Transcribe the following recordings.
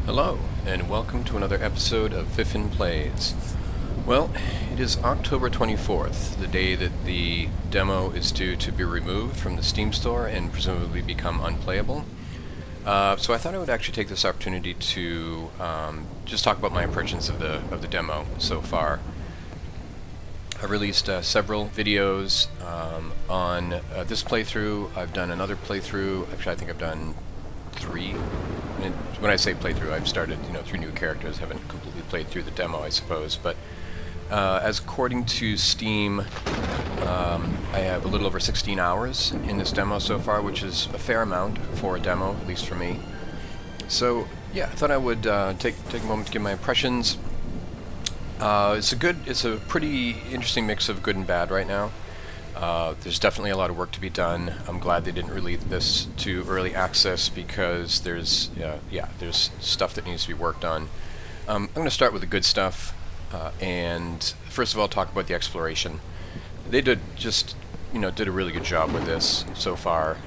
Hello, and welcome to another episode of Fiffin Plays. Well, it is October 24th, the day that the demo is due to be removed from the Steam store and presumably become unplayable. So I thought I would actually take this opportunity to just talk about my impressions of the demo so far. I released several videos on this playthrough. I've done another playthrough. Actually, I think I've done 3. When I say playthrough, I've started, 3 new characters. Haven't completely played through the demo, I suppose. But as according to Steam, I have a little over 16 hours in this demo so far, which is a fair amount for a demo, at least for me. So yeah, I thought I would take a moment to give my impressions. It's a pretty interesting mix of good and bad right now. There's definitely a lot of work to be done. I'm glad they didn't release this to early access because there's stuff that needs to be worked on. I'm going to start with the good stuff, and first of all talk about the exploration. They did a really good job with this so far.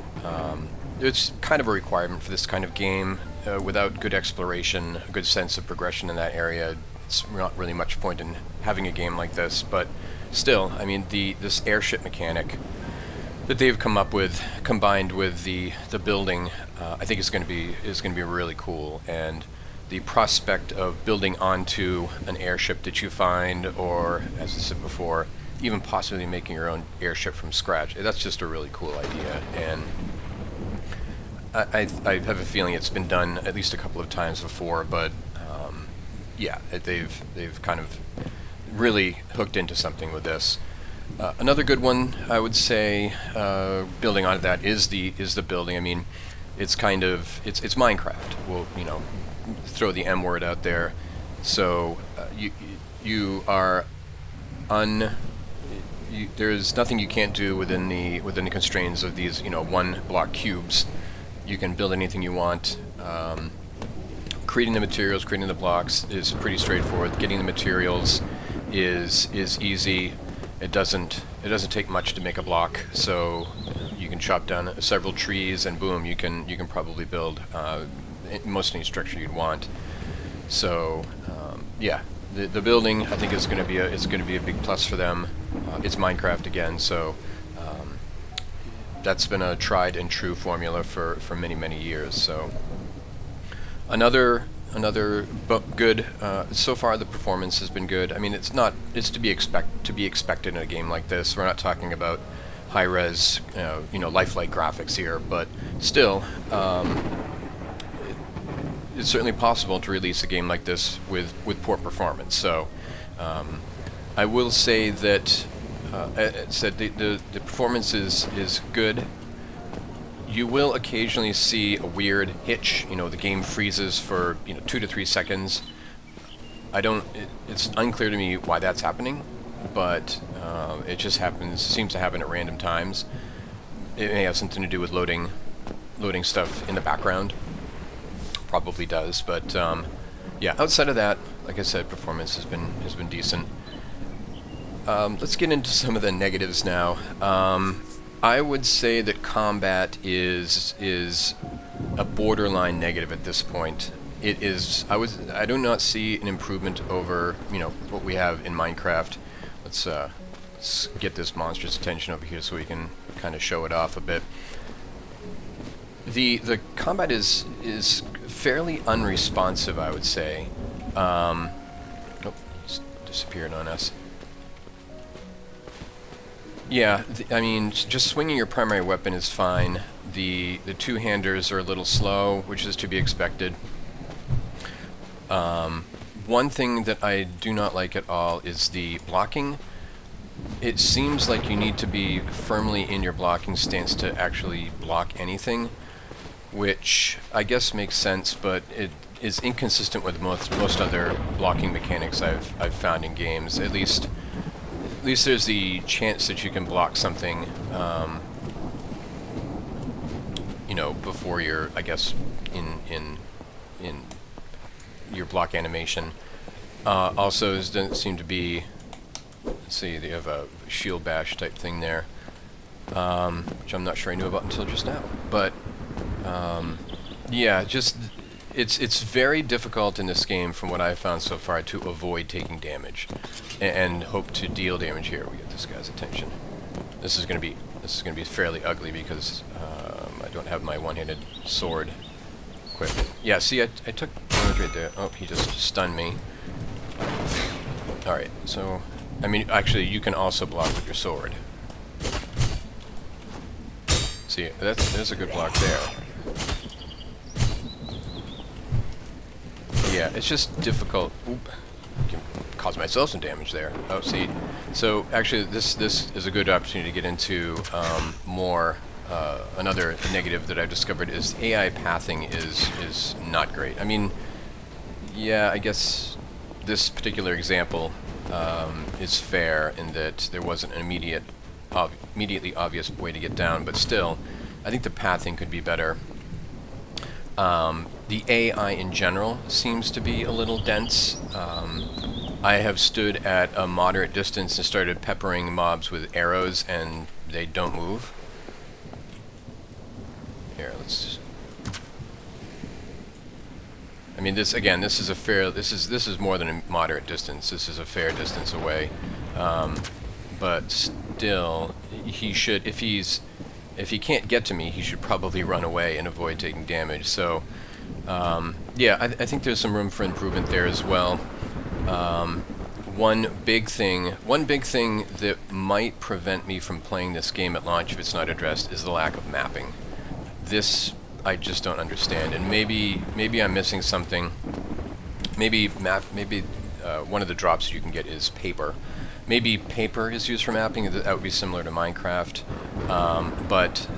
It's kind of a requirement for this kind of game. Without good exploration, a good sense of progression in that area, it's not really much point in having a game like this, but still, I mean, this airship mechanic that they've come up with, combined with the building, I think is going to be really cool. And the prospect of building onto an airship that you find, or as I said before, even possibly making your own airship from scratch, that's just a really cool idea. And I have a feeling it's been done at least a couple of times before, but yeah, they've kind of really hooked into something with this. Another good one, I would say, building on that is the building. I mean, it's Minecraft. We'll throw the M word out there. So you are there's nothing you can't do within the constraints of these one block cubes. You can build anything you want. Creating the materials, creating the blocks is pretty straightforward. Getting the materials is easy. It doesn't take much to make a block, so you can chop down several trees and boom, you can probably build most any structure you'd want. So yeah, the building I think is going to be a big plus for them. It's Minecraft again, so that's been a tried and true formula for many years. So another good. So far, the performance has been good. I mean, it's to be expected in a game like this. We're not talking about high-res, lifelike graphics here, but still, it's certainly possible to release a game like this with poor performance. So, I will say that the performance is good. You will occasionally see a weird hitch. The game freezes for 2 to 3 seconds. It's unclear to me why that's happening, but it just seems to happen at random times. It may have something to do with loading stuff in the background. Probably does, but yeah. Outside of that, like I said, performance has been decent. Let's get into some of the negatives now. I would say that combat is a borderline negative at this point. It is. I do not see an improvement over what we have in Minecraft. Let's get this monster's attention over here so we can kind of show it off a bit. The combat is fairly unresponsive, I would say. Oh, it's disappeared on us. Yeah, I mean, just swinging your primary weapon is fine. The two-handers are a little slow, which is to be expected. One thing that I do not like at all is the blocking. It seems like you need to be firmly in your blocking stance to actually block anything, which I guess makes sense, but it is inconsistent with most other blocking mechanics I've found in games. At least there's the chance that you can block something, before you're, I guess, in your block animation. Also, there doesn't seem to be. Let's see, they have a shield bash type thing there, which I'm not sure I knew about until just now. But yeah, just it's very difficult in this game, from what I've found so far, to avoid taking damage, and hope to deal damage. Here we get this guy's attention. This is gonna be fairly ugly because I don't have my one-handed sword equipped. Yeah, see, I took damage right there. Oh, he just stunned me. All right, so I mean, actually, you can also block with your sword. See, there's a good block there. Yeah, it's just difficult. Oop. Can cause myself some damage there. Oh, see. So actually, this is a good opportunity to get into more. Another negative that I've discovered is AI pathing is not great. I mean, yeah, I guess this particular example is fair in that there wasn't an immediately obvious way to get down, but still, I think the pathing could be better. The AI in general seems to be a little dense. I have stood at a moderate distance and started peppering mobs with arrows, and they don't move. Here, let's. I mean, this again. This is a fair. This is more than a moderate distance. This is a fair distance away. But still, he should. If he can't get to me, he should probably run away and avoid taking damage. So, yeah, I think there's some room for improvement there as well. One big thing that might prevent me from playing this game at launch, if it's not addressed, is the lack of mapping. This I just don't understand, and maybe I'm missing something. Maybe one of the drops you can get is paper. Maybe paper is used for mapping. That would be similar to Minecraft. But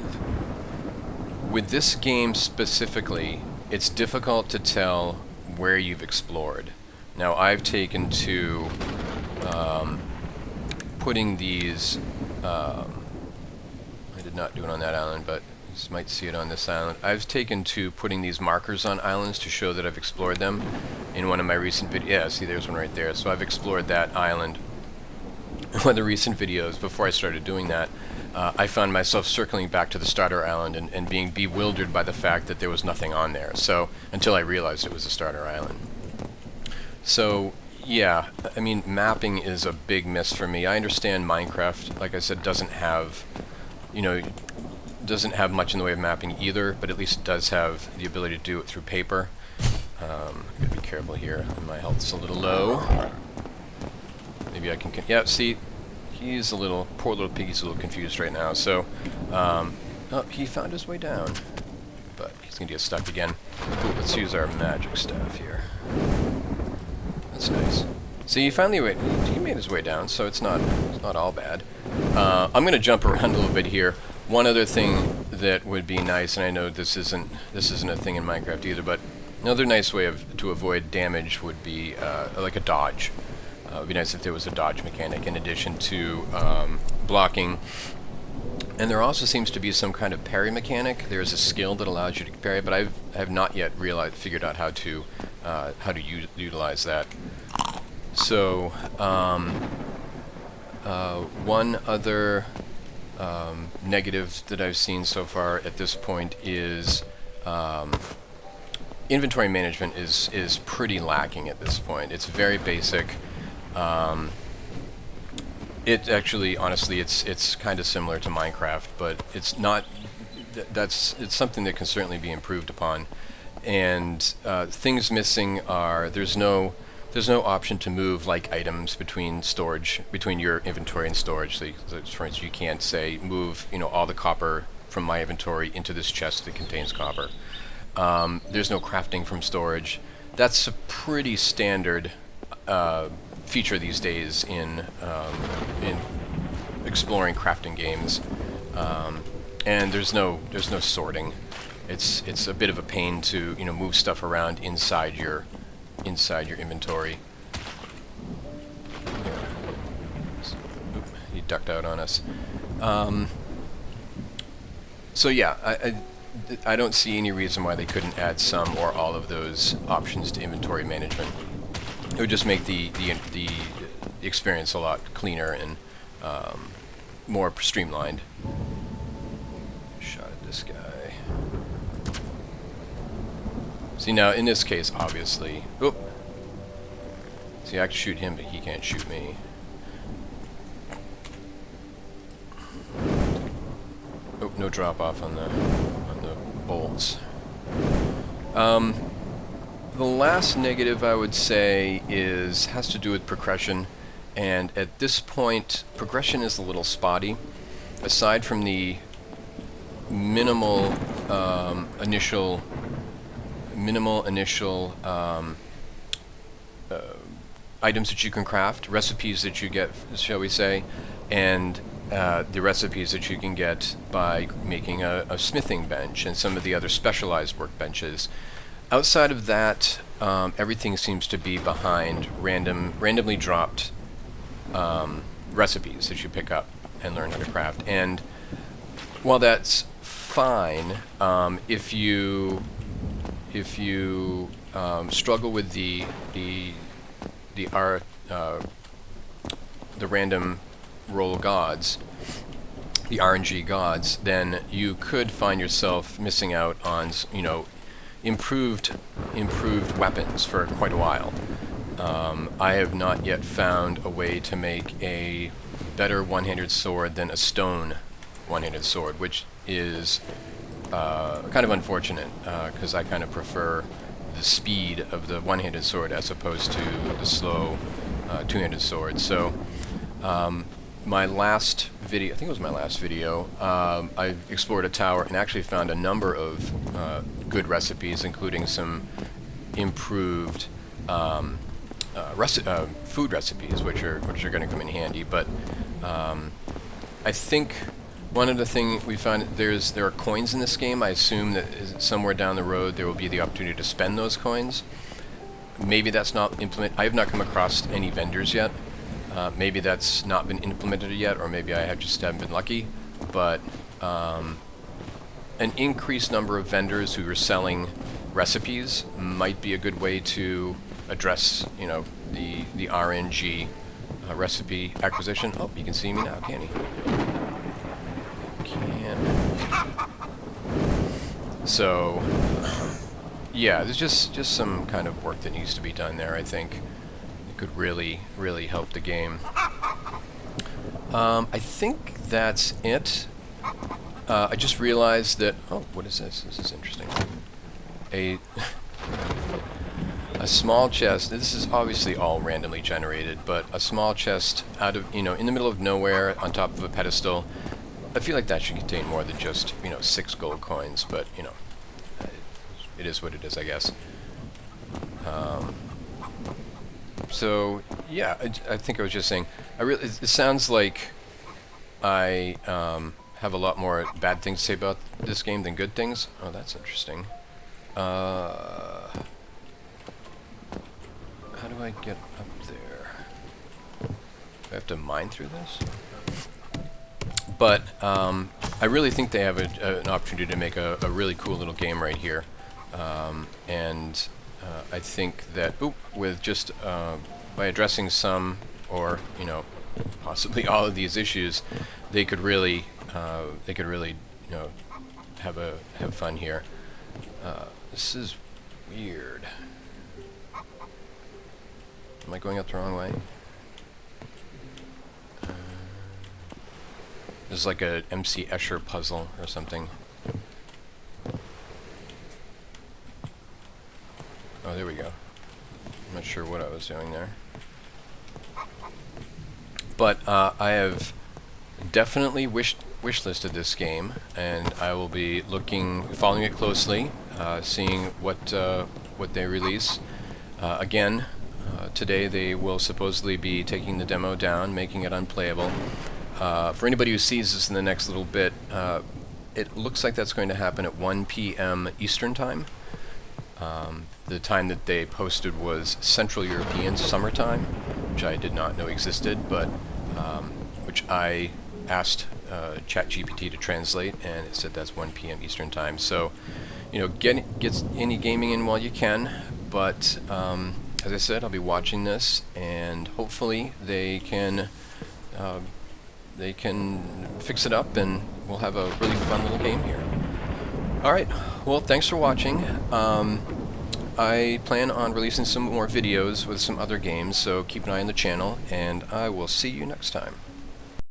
with this game specifically, it's difficult to tell where you've explored. Now, I've taken to putting these. I did not do it on that island, but you might see it on this island. I've taken to putting these markers on islands to show that I've explored them. In one of my recent videos, yeah, see, there's one right there. So I've explored that island. One of the recent videos, before I started doing that, I found myself circling back to the starter island and being bewildered by the fact that there was nothing on there. So until I realized it was a starter island. So yeah, I mean, mapping is a big miss for me. I understand Minecraft, like I said, doesn't have much in the way of mapping either, but at least it does have the ability to do it through paper. I'm gonna be careful here. My health's a little low. Maybe I can. Yeah, see, he's poor little piggy's a little confused right now. So, oh, he found his way down, but he's gonna get stuck again. Ooh, let's use our magic staff here. That's nice. See, he made his way down, so it's not all bad. I'm gonna jump around a little bit here. One other thing that would be nice, and I know this isn't a thing in Minecraft either, but another nice way to avoid damage would be like a dodge. It would be nice if there was a dodge mechanic in addition to blocking. And there also seems to be some kind of parry mechanic. There's a skill that allows you to parry, but I have not yet figured out how to utilize that. So one other negative that I've seen so far at this point is inventory management is pretty lacking at this point. It's very basic. It actually, honestly, it's kind of similar to Minecraft, but it's not. It's something that can certainly be improved upon. And things missing are there's no option to move like items between your inventory and storage. So for instance, you can't say move all the copper from my inventory into this chest that contains copper. There's no crafting from storage. That's a pretty standard feature these days in exploring crafting games, and there's no sorting. It's a bit of a pain to move stuff around inside your inventory. Oop, he ducked out on us. So yeah, I don't see any reason why they couldn't add some or all of those options to inventory management. It would just make the experience a lot cleaner and more streamlined. Shot at this guy. See, now in this case, obviously, oop. See, I can shoot him, but he can't shoot me. Oh, no drop off on the bolts. The last negative I would say has to do with progression, and at this point, progression is a little spotty. Aside from the minimal initial items that you can craft, recipes that you get, shall we say, and the recipes that you can get by making a smithing bench and some of the other specialized workbenches. Outside of that, everything seems to be behind randomly dropped recipes that you pick up and learn how to craft. And while that's fine, if you struggle with the random roll gods, the RNG gods, then you could find yourself missing out on, you know, improved weapons for quite a while. I have not yet found a way to make a better one-handed sword than a stone one-handed sword, which is kind of unfortunate, because I kind of prefer the speed of the one-handed sword as opposed to the slow two-handed sword. So my last video, I think it was my last video, I explored a tower and actually found a number of good recipes, including some improved food recipes, which are going to come in handy. But I think one of the things we found, there are coins in this game. I assume that somewhere down the road there will be the opportunity to spend those coins. Maybe that's not implemented. I have not come across any vendors yet. Maybe that's not been implemented yet, or maybe I have just haven't been lucky. But an increased number of vendors who are selling recipes might be a good way to address, you know, the RNG recipe acquisition. Oh, you can see me now, can you? So, yeah, there's just some kind of work that needs to be done there, I think. It could really help the game. I think that's it. I just realized that, oh, what is this? This is interesting. A small chest. This is obviously all randomly generated, but a small chest out of, you know, in the middle of nowhere on top of a pedestal. I feel like that should contain more than just, you know, 6 gold coins, but, you know, it is what it is, I guess. So, yeah, I think I was just saying, it sounds like I have a lot more bad things to say about this game than good things. Oh, that's interesting. How do I get up there? Do I have to mine through this? But I really think they have an opportunity to make a really cool little game right here. And I think that with just by addressing some, or, you know, possibly all of these issues, they could really you know, have fun here. This is weird. Am I going out the wrong way? This is like a MC Escher puzzle or something. Oh, there we go. I'm not sure what I was doing there. But I have definitely wishlisted this game, and I will be following it closely, seeing what they release. Again, today they will supposedly be taking the demo down, making it unplayable. For anybody who sees this in the next little bit, it looks like that's going to happen at 1 p.m. Eastern Time. The time that they posted was Central European Summertime, which I did not know existed, but which I asked ChatGPT to translate, and it said that's 1 p.m. Eastern Time. So, you know, get any gaming in while you can. But as I said, I'll be watching this, and hopefully they can fix it up, and we'll have a really fun little game here. Alright, well, thanks for watching. I plan on releasing some more videos with some other games, so keep an eye on the channel, and I will see you next time.